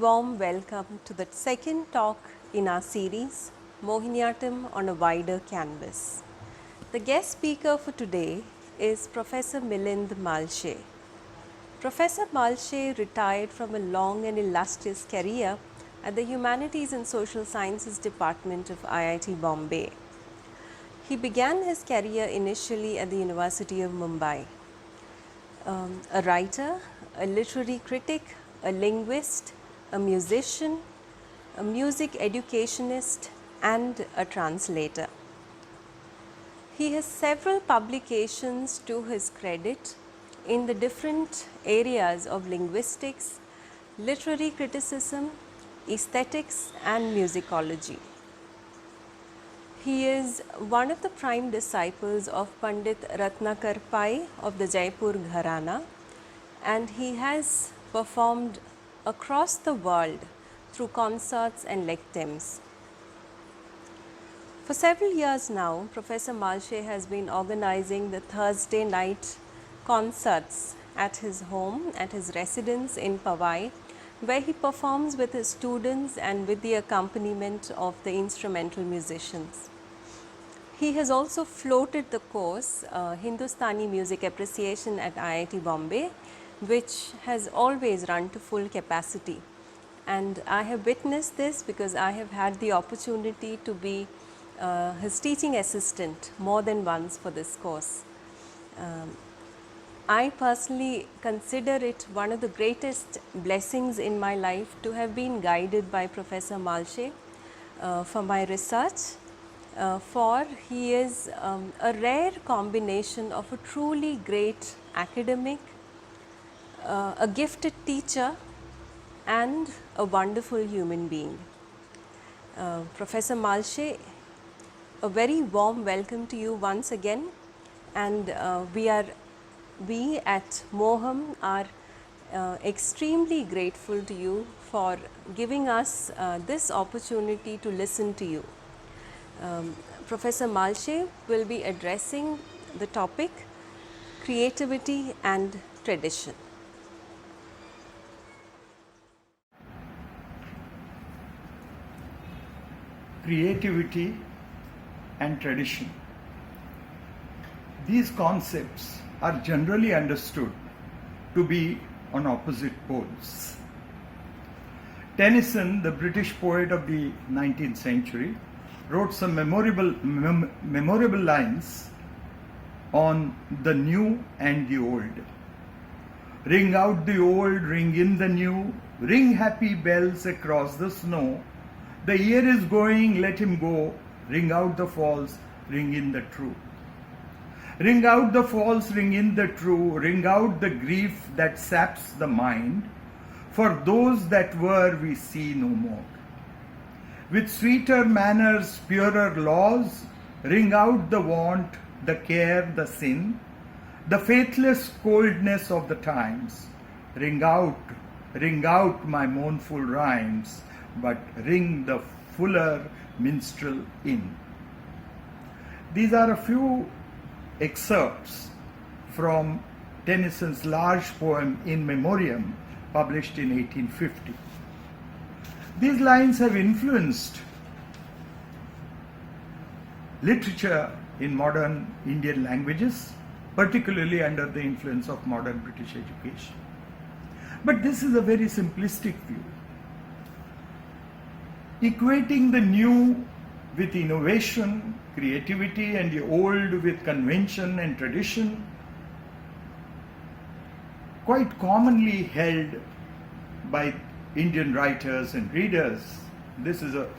warm welcome to the second talk in our series, Mohiniyattam on a Wider Canvas. The guest speaker for today is Professor Milind Malshe. Professor Malshe retired from a long and illustrious career at the Humanities and Social Sciences Department of IIT Bombay. He began his career initially at the University of Mumbai. A writer, a literary critic, a linguist, a musician, a music educationist, and a translator. He has several publications to his credit in the different areas of linguistics, literary criticism, aesthetics, and musicology. He is one of the prime disciples of Pandit Ratnakar Pai of the Jaipur Gharana, and he has performed across the world through concerts and lectures. For several years now, Professor Malshe has been organizing the Thursday night concerts at his home, at his residence in Powai, where he performs with his students and with the accompaniment of the instrumental musicians. He has also floated the course Hindustani Music Appreciation at IIT Bombay, which has always run to full capacity. And I have witnessed this because I have had the opportunity to be his teaching assistant more than once for this course. I personally consider it one of the greatest blessings in my life to have been guided by Professor Malshe for my research. For he is a rare combination of a truly great academic, a gifted teacher, and a wonderful human being. Professor Malshe, a very warm welcome to you once again, and we at MOHAM are extremely grateful to you for giving us this opportunity to listen to you. Professor Malshe will be addressing the topic creativity and tradition. Creativity and tradition. These concepts are generally understood to be on opposite poles. Tennyson, the British poet of the 19th century, wrote some memorable lines on the new and the old. Ring out the old, ring in the new, ring happy bells across the snow. The year is going, let him go, ring out the false, ring in the true. Ring out the false, ring in the true, ring out the grief that saps the mind. For those that were we see no more. With sweeter manners, purer laws, ring out the want, the care, the sin, the faithless coldness of the times. Ring out my mournful rhymes, but ring the fuller minstrel in. These are a few excerpts from Tennyson's large poem In Memoriam, published in 1850. These lines have influenced literature in modern Indian languages, particularly under the influence of modern British education. But this is a very simplistic view. Equating the new with innovation, creativity, and the old with convention and tradition, quite commonly held by Indian writers and readers. This is a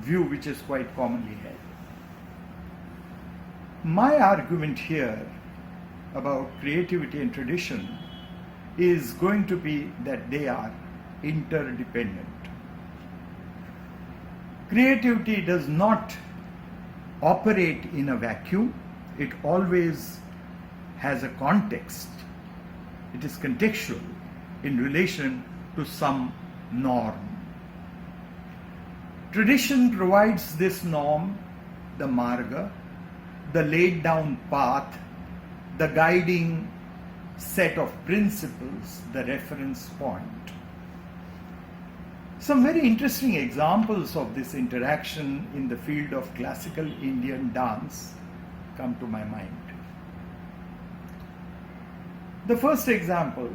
view which is quite commonly held. My argument here about creativity and tradition is going to be that they are interdependent. Creativity does not operate in a vacuum. It always has a context. It is contextual in relation to some norm. Tradition provides this norm, the marga, the laid down path, the guiding set of principles, the reference point. Some very interesting examples of this interaction in the field of classical Indian dance come to my mind. The first example,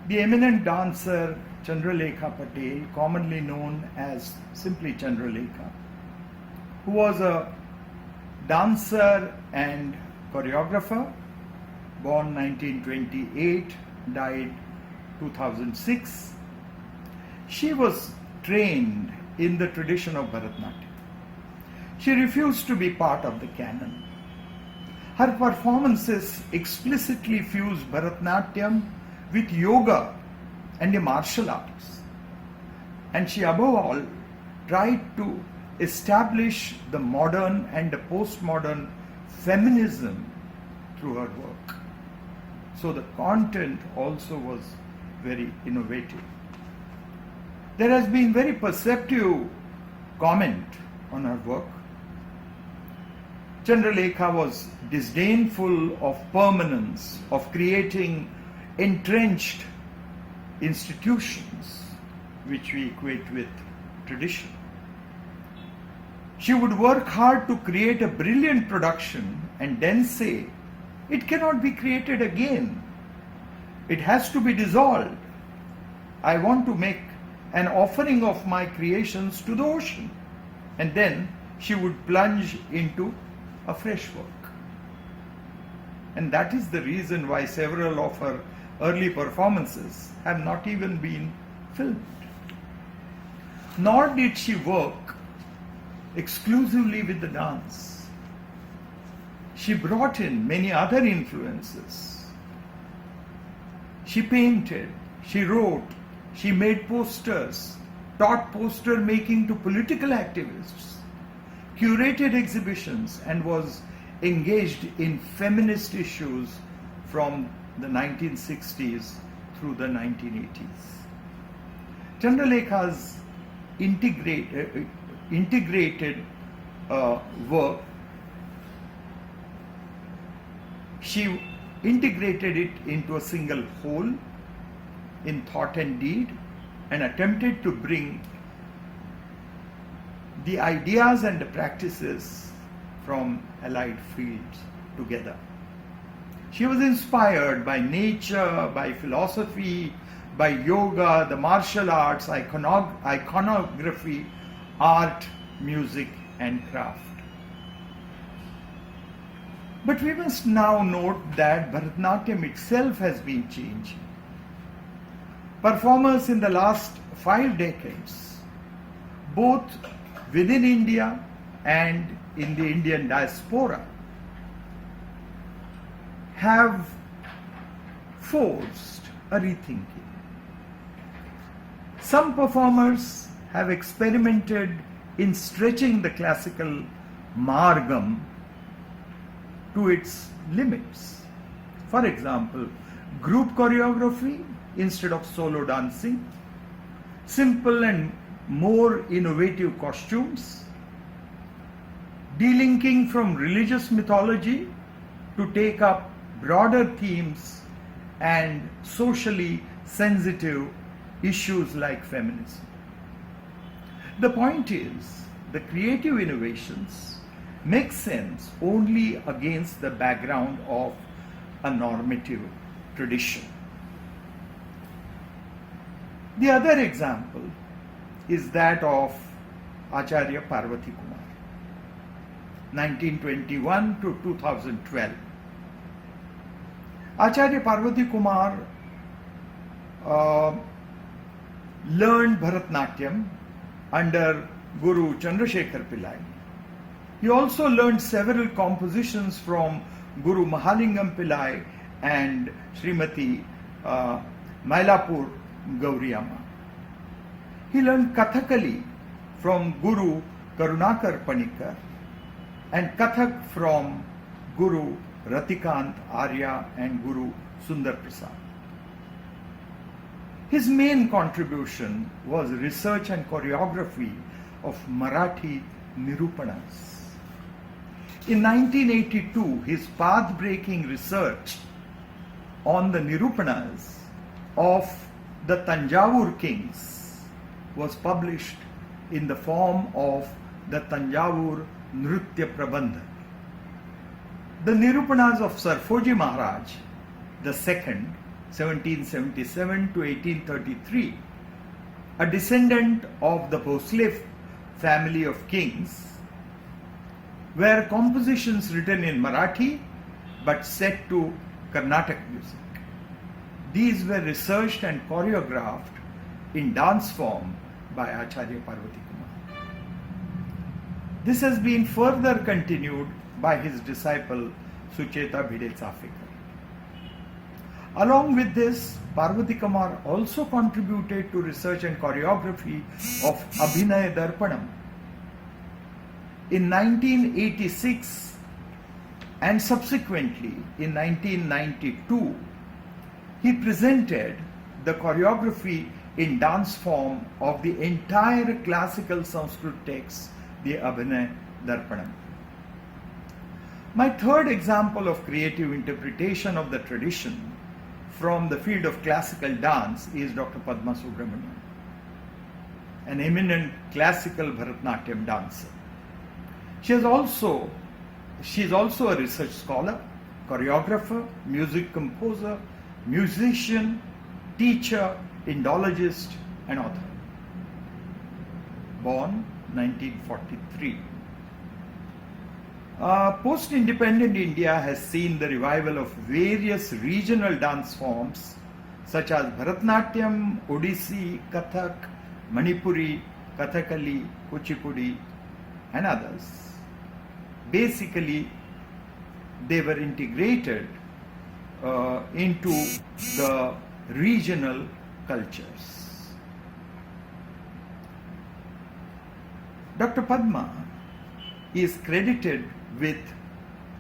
the eminent dancer Chandralekha Patel, commonly known as simply Chandralekha, who was a dancer and choreographer, born 1928, died 2006. She was trained in the tradition of Bharatanatyam. She refused to be part of the canon. Her performances explicitly fuse Bharatanatyam with yoga and the martial arts. And she above all tried to establish the modern and the postmodern feminism through her work. So the content also was very innovative. There has been very perceptive comment on her work. Chandralekha was disdainful of permanence, of creating entrenched institutions which we equate with tradition. She would work hard to create a brilliant production and then say, it cannot be created again. It has to be dissolved. I want to make an offering of my creations to the ocean. And then she would plunge into a fresh work. And that is the reason why several of her early performances have not even been filmed. Nor did she work exclusively with the dance. She brought in many other influences. She painted, she wrote, she made posters, taught poster making to political activists, curated exhibitions, and was engaged in feminist issues from the 1960s through the 1980s. Chandralekha's integrated work, she integrated it into a single whole in thought and deed and attempted to bring the ideas and the practices from allied fields together. She was inspired by nature, by philosophy, by yoga, the martial arts, iconography, art, music, and craft. But we must now note that Bharatanatyam itself has been changing. Performers in the last 5 decades, both within India and in the Indian diaspora, have forced a rethinking. Some performers have experimented in stretching the classical margam to its limits. For example, group choreography instead of solo dancing, simple and more innovative costumes, delinking from religious mythology to take up broader themes and socially sensitive issues like feminism. The point is, the creative innovations make sense only against the background of a normative tradition. The other example is that of Acharya Parvati Kumar, 1921 to 2012. Acharya Parvati Kumar learned Bharatanatyam under Guru Chandrasekhar Pillai. He also learned several compositions from Guru Mahalingam Pillai and Srimati Mylapore Gauriamma. He learned Kathakali from Guru Karunakar Panikkar and Kathak from Guru Ratikant Arya and Guru Sundar Prasad. His main contribution was research and choreography of Marathi Nirupanas. In 1982, his path-breaking research on the Nirupanas of the Tanjavur kings was published in the form of the Tanjavur Nritya Prabandha. The Nirupanas of Sir Foji Maharaj II, 1777 to 1833, a descendant of the Bhosle family of kings, were compositions written in Marathi but set to Carnatic music. These were researched and choreographed in dance form by Acharya Parvati Kumar. This has been further continued by his disciple Sucheta Bhide Chafekar. Along with this, Parvati Kumar also contributed to research and choreography of Abhinaya Darpanam. In 1986 and subsequently in 1992, he presented the choreography in dance form of the entire classical Sanskrit text, the Abhinaya Darpanam. My third example of creative interpretation of the tradition from the field of classical dance is Dr. Padma Subramanian, an eminent classical Bharatanatyam dancer. She is also a research scholar, choreographer, music composer, musician, teacher, Indologist and author. Born 1943. Post-independent India has seen the revival of various regional dance forms such as Bharatanatyam, Odissi, Kathak, Manipuri, Kathakali, Kuchipudi and others. Basically, they were integrated into the regional cultures. Dr. Padma is credited with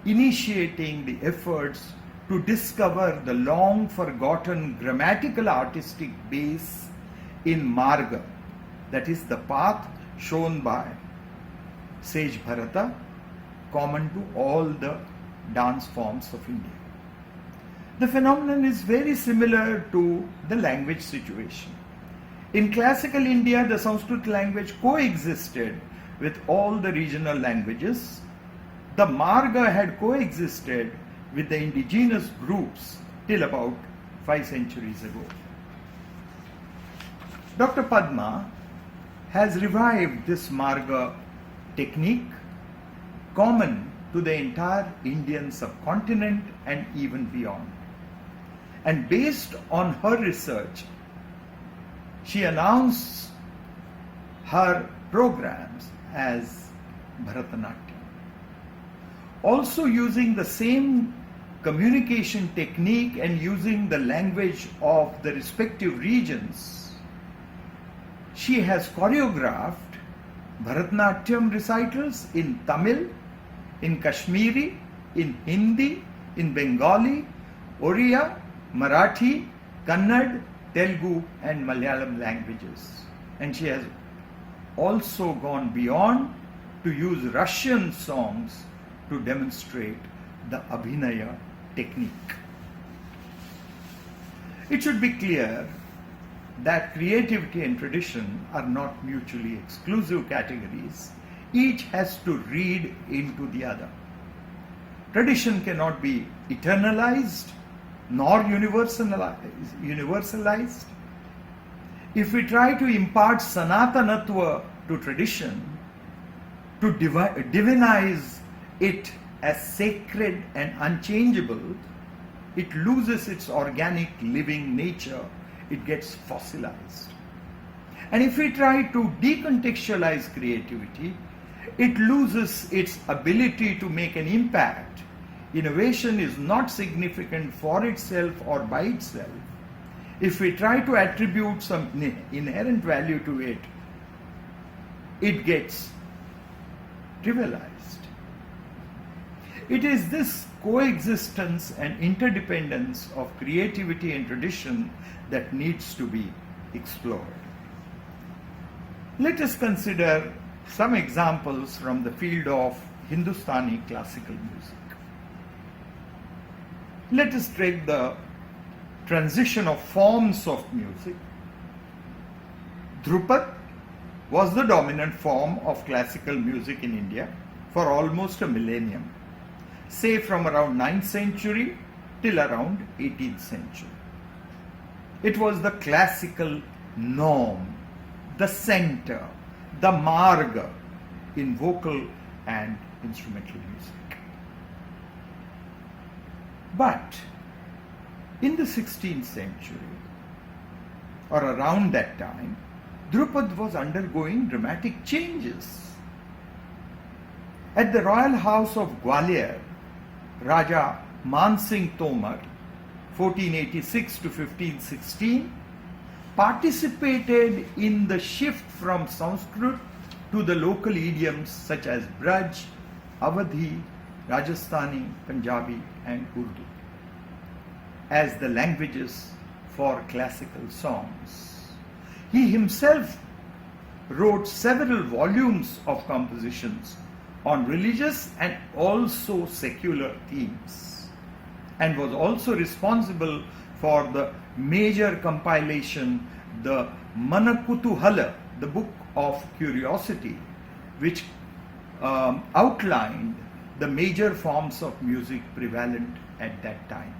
initiating the efforts to discover the long forgotten grammatical artistic base in Marga, that is the path shown by sage Bharata, common to all the dance forms of India. The phenomenon is very similar to the language situation. In classical India, the Sanskrit language coexisted with all the regional languages. The Marga had coexisted with the indigenous groups till about 5 centuries ago. Dr. Padma has revived this Marga technique common to the entire Indian subcontinent and even beyond. And based on her research, she announced her programs as Bharatanatyam. Also using the same communication technique and using the language of the respective regions, she has choreographed Bharatanatyam recitals in Tamil, in Kashmiri, in Hindi, in Bengali, Oriya, Marathi, Kannada, Telugu and Malayalam languages. And she has also gone beyond to use Russian songs to demonstrate the Abhinaya technique. It should be clear that creativity and tradition are not mutually exclusive categories. Each has to read into the other. Tradition cannot be eternalized nor universalized. If we try to impart Sanatanatva to tradition, to divinize it as sacred and unchangeable, it loses its organic living nature, it gets fossilized. And if we try to decontextualize creativity, it loses its ability to make an impact. Innovation is not significant for itself or by itself. If we try to attribute some inherent value to it, it gets trivialized. It is this coexistence and interdependence of creativity and tradition that needs to be explored. Let us consider some examples from the field of Hindustani classical music. Let us take the transition of forms of music. Dhrupad was the dominant form of classical music in India for almost a millennium, say from around 9th century till around 18th century. It was the classical norm, the center, the marga in vocal and instrumental music. But in the 16th century, or around that time, Dhrupad was undergoing dramatic changes. At the royal house of Gwalior, Raja Man Singh Tomar, 1486 to 1516, participated in the shift from Sanskrit to the local idioms such as Braj, Awadhi, Rajasthani, Punjabi and Urdu as the languages for classical songs. He himself wrote several volumes of compositions on religious and also secular themes, and was also responsible for the major compilation, the Manakutuhala, the Book of Curiosity, which outlined the major forms of music prevalent at that time.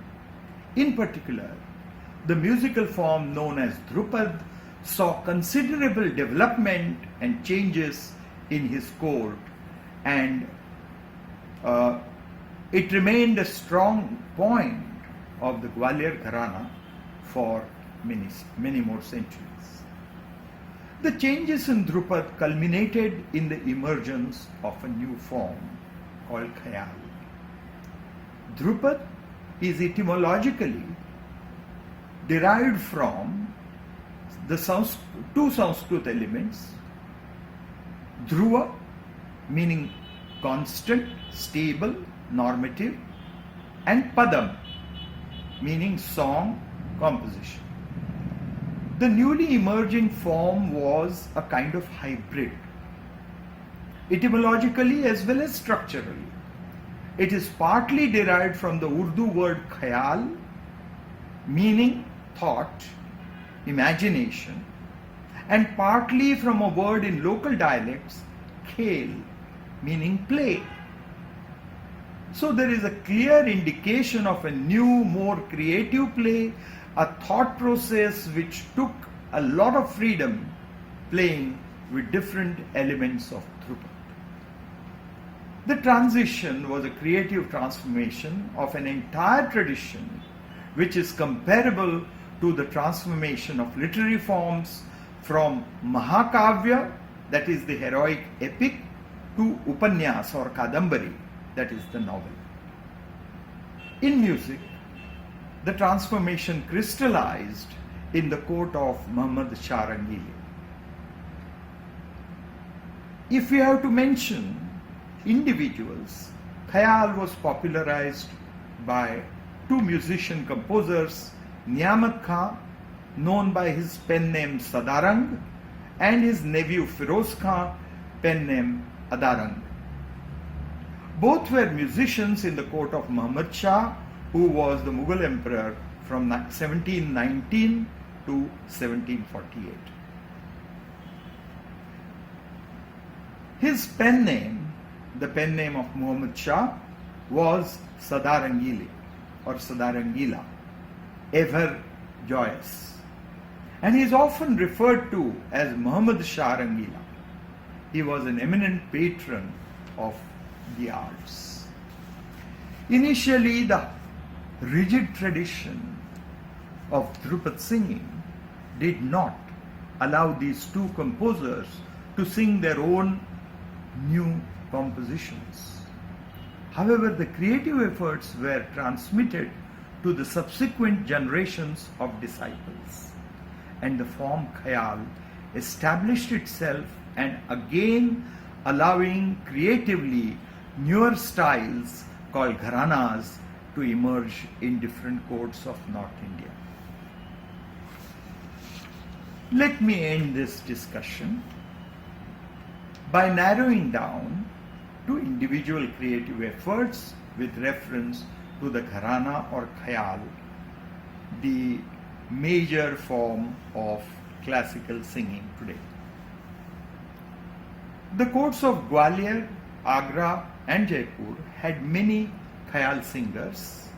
In particular, the musical form known as Dhrupad saw considerable development and changes in his court, and it remained a strong point of the Gwalior Gharana for many more centuries. The changes in Dhrupad culminated in the emergence of a new form called Khayal. Dhrupad is etymologically derived from the two Sanskrit elements, Dhruva, meaning constant, stable, normative, and Padam, meaning song, composition. The newly emerging form was a kind of hybrid, etymologically as well as structurally. It is partly derived from the Urdu word khayal, meaning thought, imagination, and partly from a word in local dialects, khel, meaning play. So there is a clear indication of a new, more creative play, a thought process which took a lot of freedom playing with different elements of Dhrupad. The transition was a creative transformation of an entire tradition which is comparable to the transformation of literary forms from Mahakavya, that is the heroic epic, to Upanyas or Kadambari, that is the novel. In music, the transformation crystallized in the court of Muhammad Shah Rangili. If we have to mention individuals, Khayal was popularized by two musician composers, Niyamat Khan, known by his pen name Sadarang, and his nephew Firoz Khan, pen name Adarang. Both were musicians in the court of Muhammad Shah, who was the Mughal emperor from 1719 to 1748. His pen name, the pen name of Muhammad Shah, was Sadarangili or Sadarangila, ever joyous. And he is often referred to as Muhammad Shah Rangila. He was an eminent patron of the arts. Initially, the rigid tradition of Dhrupad singing did not allow these two composers to sing their own new compositions. However, the creative efforts were transmitted to the subsequent generations of disciples, and the form Khayal established itself, and again allowing creatively newer styles called gharanas to emerge in different courts of North India. Let me end this discussion by narrowing down to individual creative efforts with reference to the gharana or khayal, the major form of classical singing today. The courts of Gwalior, Agra, and Jaipur had many khayal singers,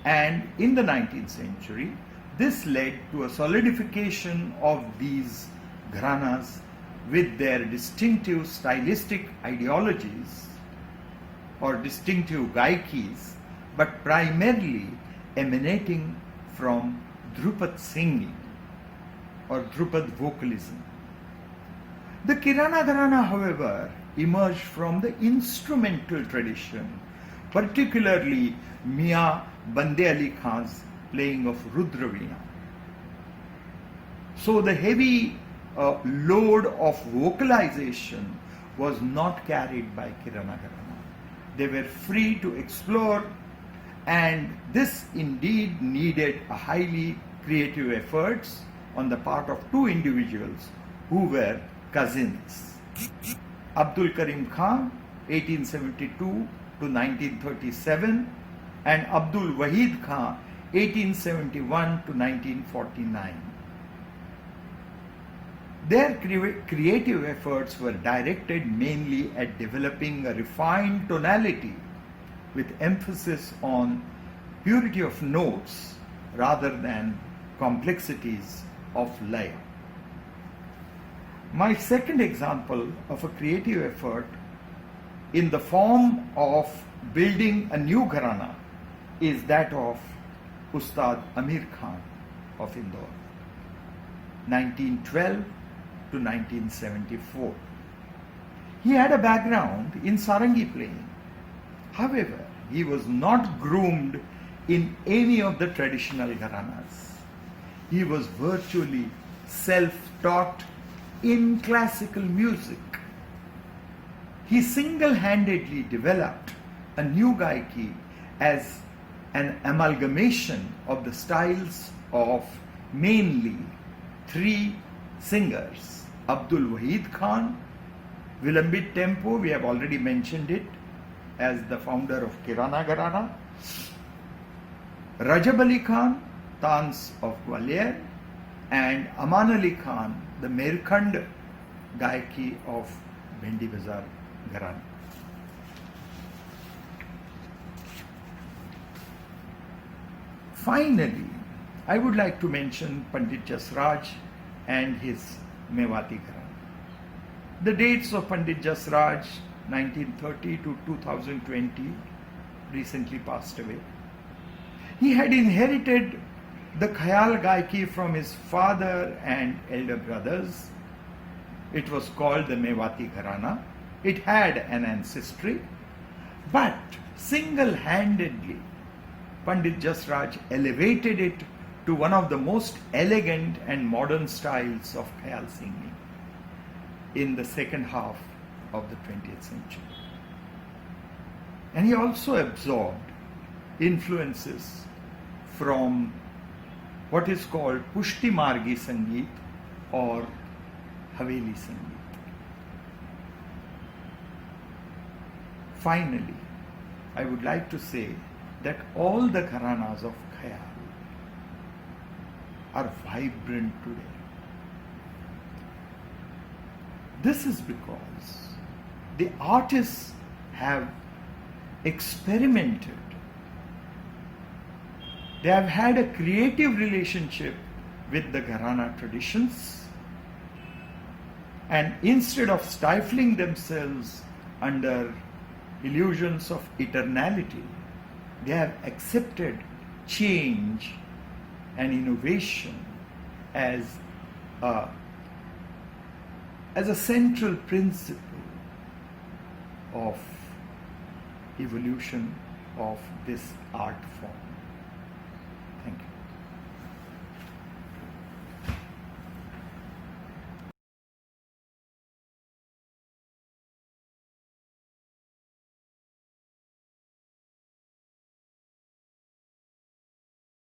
and in the 19th century, this led to a solidification of these gharanas with their distinctive stylistic ideologies or distinctive gaikis, but primarily emanating from Dhrupad singing or Dhrupad vocalism. The Kirana Gharana, however, emerged from the instrumental tradition, particularly Mian Bande Ali Khan's playing of Rudraveena. So the heavy load of vocalization was not carried by Kirana Gharana. They were free to explore, and this indeed needed a highly creative efforts on the part of two individuals who were cousins. Abdul Karim Khan, 1872 to 1937, and Abdul Wahid Khan, 1871 to 1949. Their creative efforts were directed mainly at developing a refined tonality with emphasis on purity of notes rather than complexities of laya. My second example of a creative effort in the form of building a new gharana is that of Ustad Amir Khan of Indore, 1912 to 1974. He had a background in sarangi playing. However, he was not groomed in any of the traditional gharanas. He was virtually self-taught in classical music. He single-handedly developed a new gaiki as an amalgamation of the styles of mainly three singers: Abdul Wahid Khan, Vilambit Tempo, we have already mentioned it as the founder of Kirana Gharana, Rajab Ali Khan, Tans of Gwalior, and Aman Ali Khan, the Merkhand Gaiki of Bhendi Bazaar Gharana. Finally, I would like to mention Pandit Jasraj and his Mewati Gharana. The dates of Pandit Jasraj, 1930 to 2020, recently passed away. He had inherited the Khayal Gaiki from his father and elder brothers. It was called the Mewati Gharana. It had an ancestry, but single-handedly Pandit Jasraj elevated it to one of the most elegant and modern styles of Khayal singing in the second half of the 20th century. And he also absorbed influences from what is called Pushti Margi Sangeet or Haveli Sangeet. Finally, I would like to say that all the gharanas of Khayal are vibrant today. This is because the artists have experimented. They have had a creative relationship with the gharana traditions, and instead of stifling themselves under illusions of eternality, they have accepted change and innovation as a central principle of evolution of this art form.